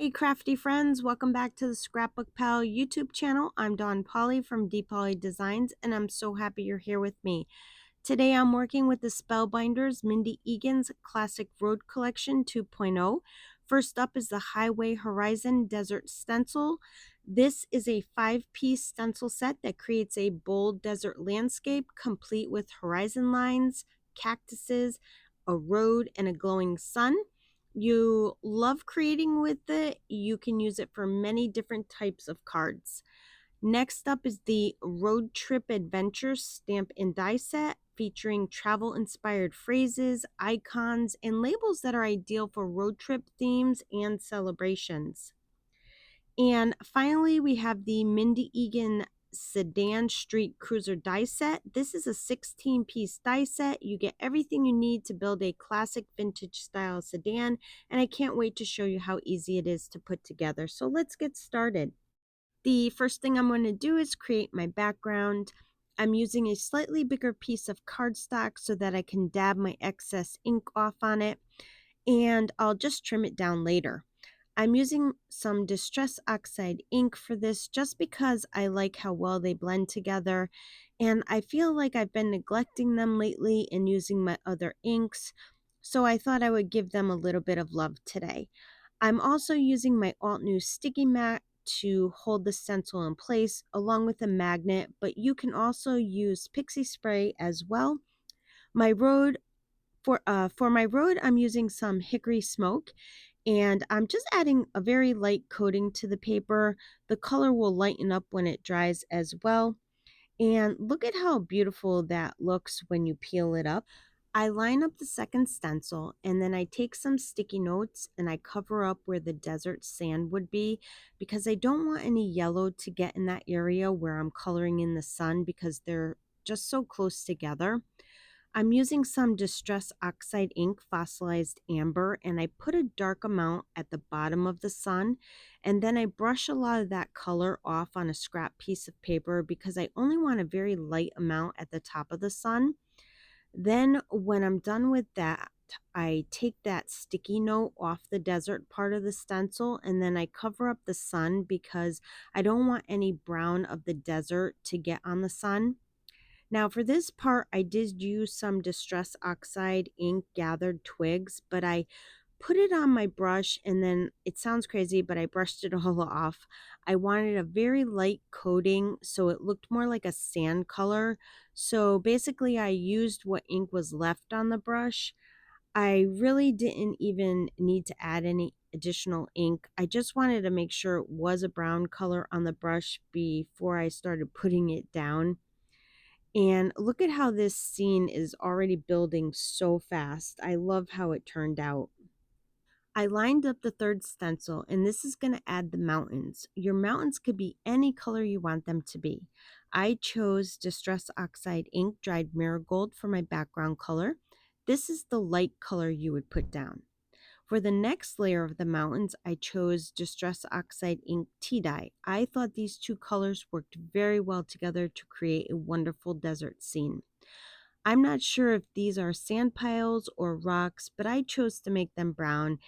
Hey crafty friends, welcome back to the ScrapbookPal YouTube channel. I'm Dawn Pauley from D Pauley Designs and I'm so happy you're here with me. Today I'm working with the Spellbinders Mindy Eggen's Classic Road Collection 2.0. First up is the Highway Horizon Desert Stencil. This is a 5-piece stencil set that creates a bold desert landscape complete with horizon lines, cactuses, a road, and a glowing sun. You love creating with it, you can use it for many different types of cards. Next up is the Road Trip Adventure Stamp and Die Set, featuring travel-inspired phrases, icons, and labels that are ideal for road trip themes and celebrations. And finally, we have the Mindy Eggen Sedan Street Cruiser die set. This is a 16-piece die set. You get everything you need to build a classic vintage style sedan, and I can't wait to show you how easy it is to put together. So let's get started. The first thing I'm going to do is create my background. I'm using a slightly bigger piece of cardstock so that I can dab my excess ink off on it, and I'll just trim it down later. I'm using some Distress Oxide ink for this just because I like how well they blend together, and I feel like I've been neglecting them lately and using my other inks, so I thought I would give them a little bit of love today. I'm also using my Alt New sticky mat to hold the stencil in place along with a magnet, but you can also use pixie spray as well. My road for my road, I'm using some hickory smoke, and I'm just adding a very light coating to the paper. The color will lighten up when it dries as well. And look at how beautiful that looks when you peel it up. I line up the second stencil and then I take some sticky notes and I cover up where the desert sand would be because I don't want any yellow to get in that area where I'm coloring in the sun because they're just so close together. I'm using some Distress Oxide ink, fossilized amber, and I put a dark amount at the bottom of the sun, and then I brush a lot of that color off on a scrap piece of paper because I only want a very light amount at the top of the sun. Then when I'm done with that, I take that sticky note off the desert part of the stencil and then I cover up the sun because I don't want any brown of the desert to get on the sun. Now for this part, I did use some Distress Oxide ink gathered twigs, but I put it on my brush and then it sounds crazy, but I brushed it all off. I wanted a very light coating so it looked more like a sand color. So basically I used what ink was left on the brush. I really didn't even need to add any additional ink. I just wanted to make sure it was a brown color on the brush before I started putting it down. And look at how this scene is already building so fast. I love how it turned out. I lined up the third stencil, and this is going to add the mountains. Your mountains could be any color you want them to be. I chose Distress Oxide ink, dried marigold, for my background color. This is the light color you would put down. For the next layer of the mountains, I chose Distress Oxide ink tea dye. I thought these two colors worked very well together to create a wonderful desert scene. I'm not sure if these are sand piles or rocks, but I chose to make them brown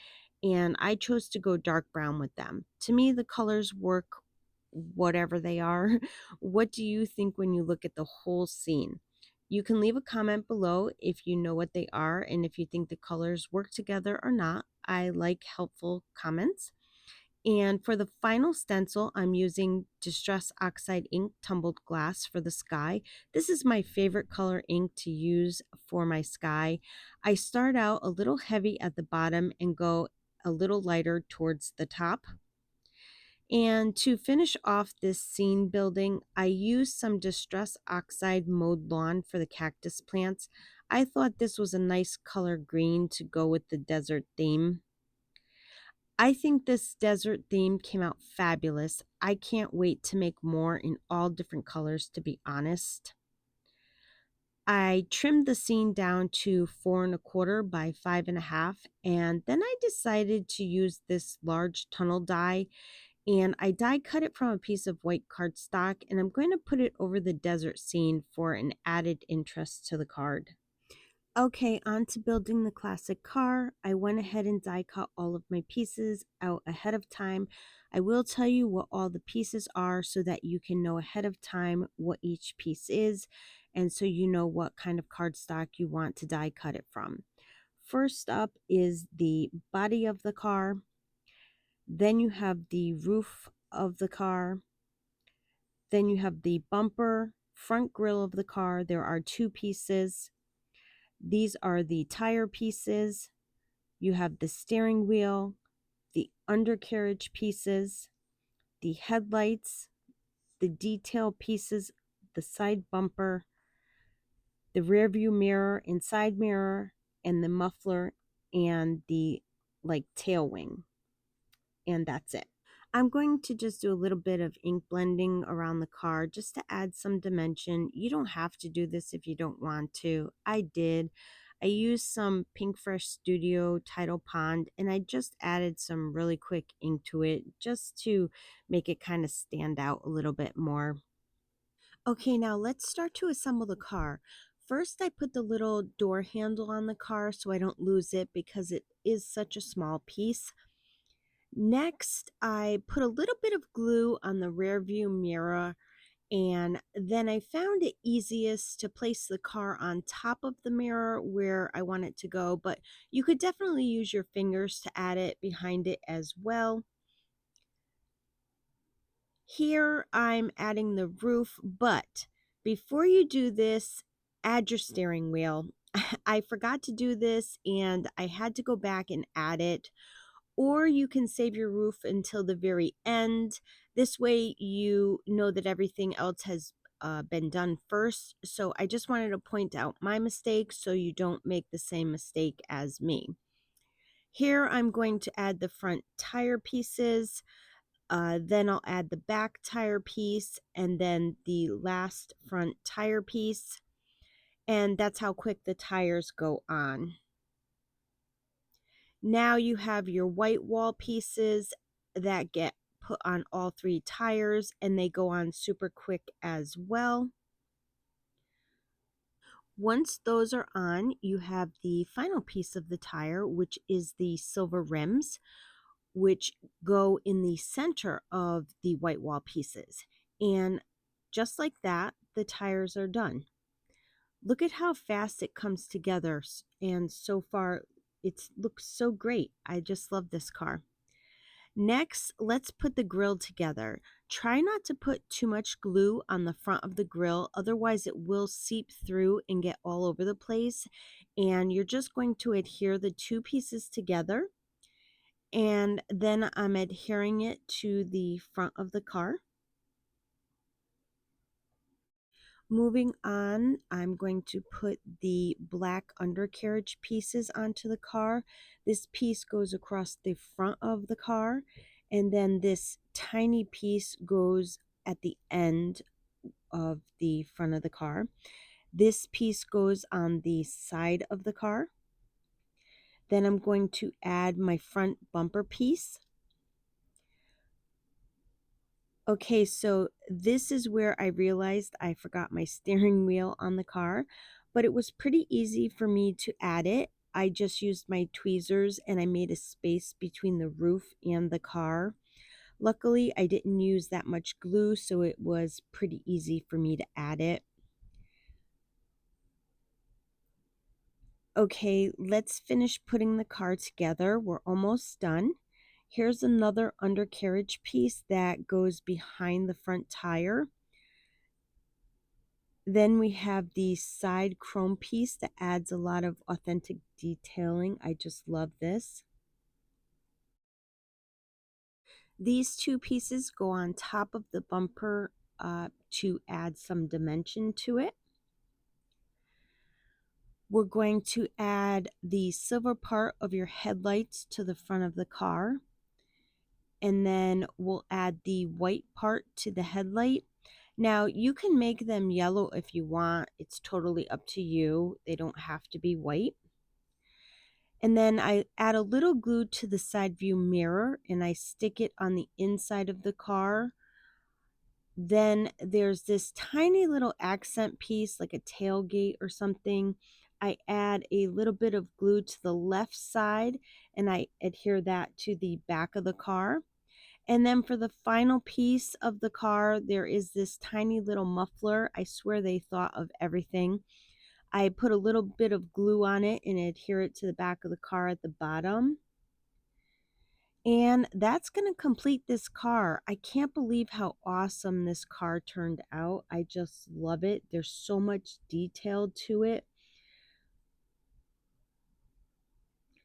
and I chose to go dark brown with them. To me, the colors work whatever they are. What do you think when you look at the whole scene? You can leave a comment below if you know what they are and if you think the colors work together or not. I like helpful comments. And for the final stencil, I'm using Distress Oxide ink, tumbled glass, for the sky. This is my favorite color ink to use for my sky. I start out a little heavy at the bottom and go a little lighter towards the top. And to finish off this scene building, I used some Distress Oxide mowed lawn for the cactus plants. I thought this was a nice color green to go with the desert theme. I think this desert theme came out fabulous. I can't wait to make more in all different colors, to be honest. I trimmed the scene down to 4¼ by 5½, and then I decided to use this large tunnel die, and I die cut it from a piece of white cardstock, and I'm going to put it over the desert scene for an added interest to the card. Okay, on to building the classic car. I went ahead and die cut all of my pieces out ahead of time. I will tell you what all the pieces are so that you can know ahead of time what each piece is, and so you know what kind of cardstock you want to die cut it from. First up is the body of the car. Then you have the roof of the car. Then you have the bumper, front grille of the car. There are two pieces. These are the tire pieces. You have the steering wheel, the undercarriage pieces, the headlights, the detail pieces, the side bumper, the rear view mirror and side mirror, and the muffler and the tail wing. And that's it. I'm going to just do a little bit of ink blending around the car just to add some dimension. You don't have to do this if you don't want to. I did. I used some Pink Fresh Studio Tidal Pond and I just added some really quick ink to it just to make it kind of stand out a little bit more. Okay, now let's start to assemble the car. First, I put the little door handle on the car so I don't lose it because it is such a small piece. Next, I put a little bit of glue on the rear view mirror, and then I found it easiest to place the car on top of the mirror where I want it to go, but you could definitely use your fingers to add it behind it as well. Here I'm adding the roof, but before you do this, add your steering wheel. I forgot to do this and I had to go back and add it, or you can save your roof until the very end. This way you know that everything else has been done first. So I just wanted to point out my mistake so you don't make the same mistake as me. Here I'm going to add the front tire pieces, then I'll add the back tire piece and then the last front tire piece. And that's how quick the tires go on. Now you have your white wall pieces that get put on all three tires and they go on super quick as well. Once those are on, you have the final piece of the tire, which is the silver rims, which go in the center of the white wall pieces. And just like that, the tires are done. Look at how fast it comes together, and so far it looks so great. I just love this car. Next, let's put the grill together. Try not to put too much glue on the front of the grill, otherwise it will seep through and get all over the place. And you're just going to adhere the two pieces together, and then I'm adhering it to the front of the car. Moving on, I'm going to put the black undercarriage pieces onto the car. This piece goes across the front of the car, and then this tiny piece goes at the end of the front of the car. This piece goes on the side of the car. Then I'm going to add my front bumper piece. Okay, so this is where I realized I forgot my steering wheel on the car, but it was pretty easy for me to add it. I just used my tweezers and I made a space between the roof and the car. Luckily, I didn't use that much glue, so it was pretty easy for me to add it. Okay, let's finish putting the car together. We're almost done. Here's another undercarriage piece that goes behind the front tire. Then we have the side chrome piece that adds a lot of authentic detailing. I just love this. These two pieces go on top of the bumper to add some dimension to it. We're going to add the silver part of your headlights to the front of the car. And then we'll add the white part to the headlight. Now, you can make them yellow if you want. It's totally up to you. They don't have to be white. And then I add a little glue to the side view mirror and I stick it on the inside of the car. Then there's this tiny little accent piece like a tailgate or something. I add a little bit of glue to the left side and I adhere that to the back of the car. And then for the final piece of the car, there is this tiny little muffler. I swear they thought of everything. I put a little bit of glue on it and adhere it to the back of the car at the bottom. And that's going to complete this car. I can't believe how awesome this car turned out. I just love it. There's so much detail to it.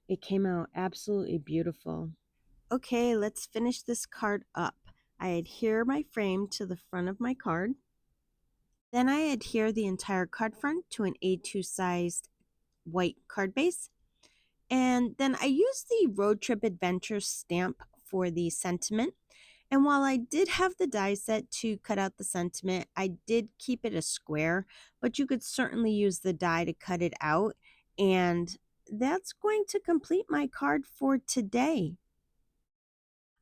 It came out absolutely beautiful. Okay, let's finish this card up. I adhere my frame to the front of my card. Then I adhere the entire card front to an A2 sized white card base. And then I use the Road Trip Adventure stamp for the sentiment. And while I did have the die set to cut out the sentiment, I did keep it a square, but you could certainly use the die to cut it out. And that's going to complete my card for today.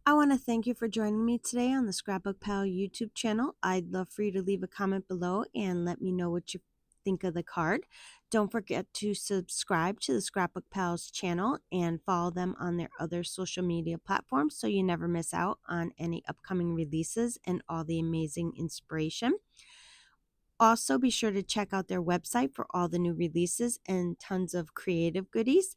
I want to thank you for joining me today on the Scrapbook Pal YouTube channel. I'd love for you to leave a comment below and let me know what you think of the card. Don't forget to subscribe to the Scrapbook Pals channel and follow them on their other social media platforms so you never miss out on any upcoming releases and all the amazing inspiration. Also, be sure to check out their website for all the new releases and tons of creative goodies.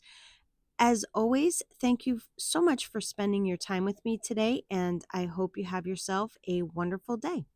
As always, thank you so much for spending your time with me today, and I hope you have yourself a wonderful day.